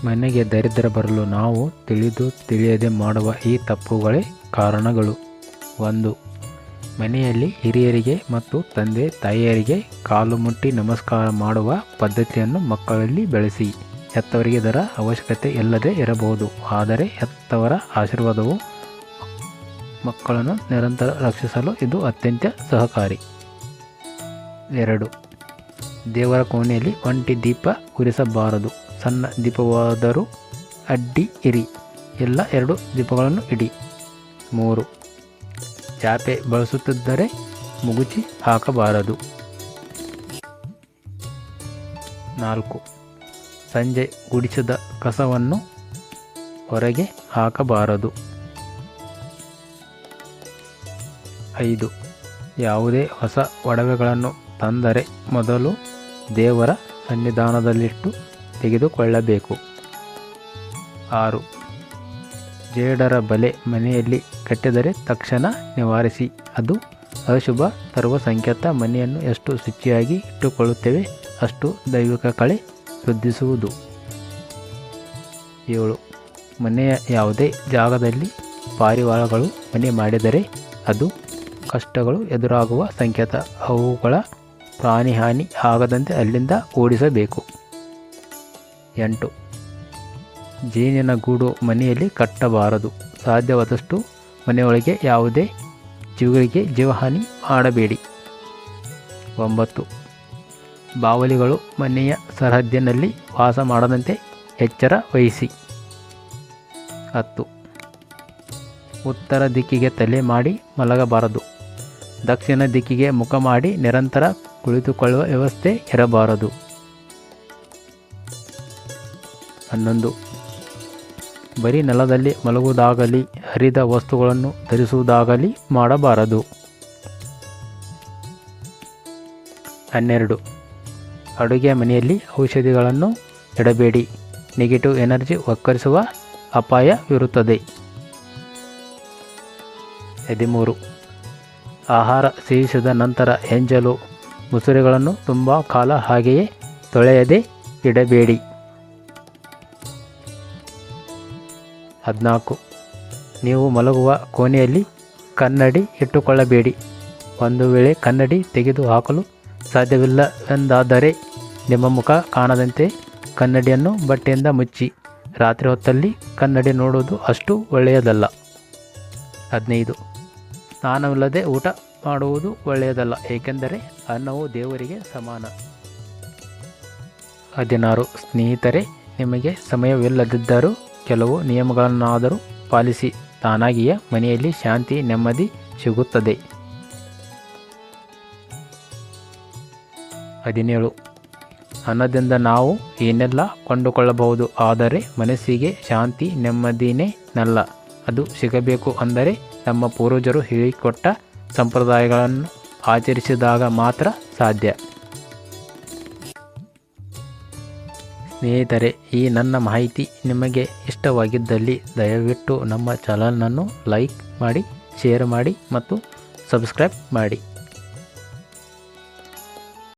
ಮನೆಗೆ ದರಿದ್ರ ಬರಲು ನಾವು ತಿಳಿದು ತಿಳಿಯದೆ ಮಾಡುವ ಈ ತಪ್ಪುಗಳೇ ಕಾರಣಗಳು. 1. ಮನೆಯಲ್ಲಿ ಹಿರಿಯರಿಗೆ ಮತ್ತು ತಂದೆ ತಾಯಿಯರಿಗೆ ಕಾಲು ಮುಟ್ಟಿ ನಮಸ್ಕಾರ ಮಾಡುವ ಪದ್ಧತಿಯನ್ನು ಮಕ್ಕಳಲ್ಲಿ ಬೆಳೆಸಿ. ಹೆತ್ತವರಿಗೆ ಇದರ ಅವಶ್ಯಕತೆ ಇಲ್ಲದೆ ಇರಬಹುದು, ಆದರೆ ಹೆತ್ತವರ ಆಶೀರ್ವಾದವು ಮಕ್ಕಳನ್ನು ನಿರಂತರ ರಕ್ಷಿಸಲು ಇದು ಅತ್ಯಂತ ಸಹಕಾರಿ. 2. ದೇವರ ಕೋಣೆಯಲ್ಲಿ ಒಂಟಿ ದೀಪ ಉರಿಸಬಾರದು. ಸಣ್ಣ ದೀಪವಾದರೂ ಅಡ್ಡಿ ಇರಿ, ಎಲ್ಲ 2 ದೀಪಗಳನ್ನು ಇಡಿ. 3. ಚಾಪೆ ಬಳಸುತ್ತಿದ್ದರೆ ಮುಗುಚಿ ಹಾಕಬಾರದು. 4. ಸಂಜೆ ಗುಡಿಸಿದ ಕಸವನ್ನು ಹೊರಗೆ ಹಾಕಬಾರದು. 5. ಯಾವುದೇ ಹೊಸ ಒಡವೆಗಳನ್ನು ತಂದರೆ ಮೊದಲು ದೇವರ ಸನ್ನಿಧಾನದಲ್ಲಿಟ್ಟು ತೆಗೆದುಕೊಳ್ಳಬೇಕು. 6. ಜೇಡರ ಬಲೆ ಮನೆಯಲ್ಲಿ ಕಟ್ಟಿದರೆ ತಕ್ಷಣ ನಿವಾರಿಸಿ, ಅದು ಅಶುಭ ತರುವ ಸಂಕೇತ. ಮನೆಯನ್ನು ಎಷ್ಟು ಶುಚಿಯಾಗಿ ಇಟ್ಟುಕೊಳ್ಳುತ್ತೇವೆ ಅಷ್ಟು ದೈವಿಕ ಕಳೆ ವೃದ್ಧಿಸುವುದು. 7. ಮನೆಯ ಯಾವುದೇ ಜಾಗದಲ್ಲಿ ಪಾರಿವಾಳಗಳು ಮನೆ ಮಾಡಿದರೆ ಅದು ಕಷ್ಟಗಳು ಎದುರಾಗುವ ಸಂಕೇತ. ಅವುಗಳ ಪ್ರಾಣಿಹಾನಿ ಆಗದಂತೆ ಅಲ್ಲಿಂದ ಓಡಿಸಬೇಕು. 8. ಜೇನಿನ ಗೂಡು ಮನೆಯಲ್ಲಿ ಕಟ್ಟಬಾರದು. ಸಾಧ್ಯವಾದಷ್ಟು ಮನೆಯೊಳಗೆ ಯಾವುದೇ ಜೀವಿಗಳಿಗೆ ಜೀವಹಾನಿ ಮಾಡಬೇಡಿ. 9. ಬಾವಲಿಗಳು ಮನೆಯ ಸರಹದ್ದಿನಲ್ಲಿ ವಾಸ ಮಾಡದಂತೆ ಎಚ್ಚರ ವಹಿಸಿ. 10. ಉತ್ತರ ದಿಕ್ಕಿಗೆ ತಲೆ ಮಾಡಿ ಮಲಗಬಾರದು. ದಕ್ಷಿಣ ದಿಕ್ಕಿಗೆ ಮುಖ ಮಾಡಿ ನಿರಂತರ ಕುಳಿತುಕೊಳ್ಳುವ ವ್ಯವಸ್ಥೆ ಇರಬಾರದು. 11. ಬರೀ ನೆಲದಲ್ಲಿ ಮಲಗುವುದಾಗಲಿ ಹರಿದ ವಸ್ತುಗಳನ್ನು ಧರಿಸುವುದಾಗಲಿ ಮಾಡಬಾರದು. 12. ಅಡುಗೆ ಮನೆಯಲ್ಲಿ ಔಷಧಿಗಳನ್ನು ಇಡಬೇಡಿ. Negative energy ವಕ್ಕರಿಸುವ ಅಪಾಯವಿರುತ್ತದೆ. 13. ಆಹಾರ ಸೇವಿಸಿದ ನಂತರ ಎಂಜಲು ಮುಸುರೆಗಳನ್ನು ತುಂಬ ಕಾಲ ಹಾಗೆಯೇ ತೊಳೆಯದೆ ಇಡಬೇಡಿ. 14. ನೀವು ಮಲಗುವ ಕೋಣೆಯಲ್ಲಿ ಕನ್ನಡಿ ಇಟ್ಟುಕೊಳ್ಳಬೇಡಿ. ಒಂದು ವೇಳೆ ಕನ್ನಡಿ ತೆಗೆದು ಹಾಕಲು ಸಾಧ್ಯವಿಲ್ಲವೆಂದಾದರೆ ನಿಮ್ಮ ಮುಖ ಕಾಣದಂತೆ ಕನ್ನಡಿಯನ್ನು ಬಟ್ಟೆಯಿಂದ ಮುಚ್ಚಿ. ರಾತ್ರಿ ಹೊತ್ತಲ್ಲಿ ಕನ್ನಡಿ ನೋಡುವುದು ಅಷ್ಟು ಒಳ್ಳೆಯದಲ್ಲ. 15. ಸ್ನಾನವಿಲ್ಲದೆ ಊಟ ಮಾಡುವುದು ಒಳ್ಳೆಯದಲ್ಲ, ಏಕೆಂದರೆ ಅನ್ನವು ದೇವರಿಗೆ ಸಮಾನ. 16. ಸ್ನೇಹಿತರೆ, ನಿಮಗೆ ಸಮಯವಿಲ್ಲದಿದ್ದರೂ ಕೆಲವು ನಿಯಮಗಳನ್ನಾದರೂ ಪಾಲಿಸಿ. ತಾನಾಗಿಯೇ ಮನೆಯಲ್ಲಿ ಶಾಂತಿ ನೆಮ್ಮದಿ ಸಿಗುತ್ತದೆ. 17. ಹಣದಿಂದ ನಾವು ಏನೆಲ್ಲ ಕೊಂಡುಕೊಳ್ಳಬಹುದು, ಆದರೆ ಮನಸ್ಸಿಗೆ ಶಾಂತಿ ನೆಮ್ಮದಿನೇ ನಲ್ಲ. ಅದು ಸಿಗಬೇಕು ಅಂದರೆ ನಮ್ಮ ಪೂರ್ವಜರು ಹೇಳಿಕೊಟ್ಟ ಸಂಪ್ರದಾಯಗಳನ್ನು ಆಚರಿಸಿದಾಗ ಮಾತ್ರ ಸಾಧ್ಯ. ಸ್ನೇಹಿತರೆ, ಈ ನನ್ನ ಮಾಹಿತಿ ನಿಮಗೆ ಇಷ್ಟವಾಗಿದ್ದಲ್ಲಿ ದಯವಿಟ್ಟು ನಮ್ಮ ಚಾನಲನ್ನು ಲೈಕ್ ಮಾಡಿ, ಶೇರ್ ಮಾಡಿ ಮತ್ತು ಸಬ್ಸ್ಕ್ರೈಬ್ ಮಾಡಿ.